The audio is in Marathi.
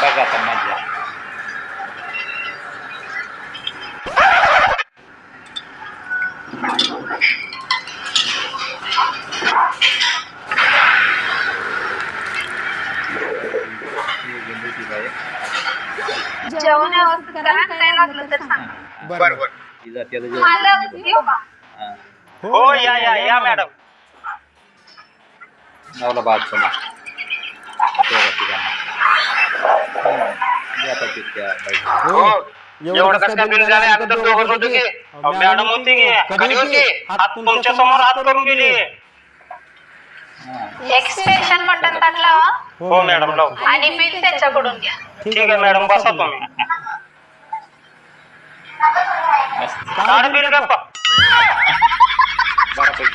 बघा आता मजा. जेवण व्यवस्थित करा, काय लागलं तर सांगा. बरं बरं. तिला त्याला मला येऊ का? हो या मॅडम. नवला बाग चला हो एवढं कसं काय बिल झालं? आम्ही तर दोघंच होतो की. मॅडम होती की कधी होती? हात तुमच्या समोर हात करून गेली. एक्सटेन्शन बटन ताट लावा हो मॅडम लाव. आणि बिल त्याच्याकडून घ्या. ठीक आहे मॅडम बसा तुम्ही. काढ बिल गप्पा. बऱ्यापैकी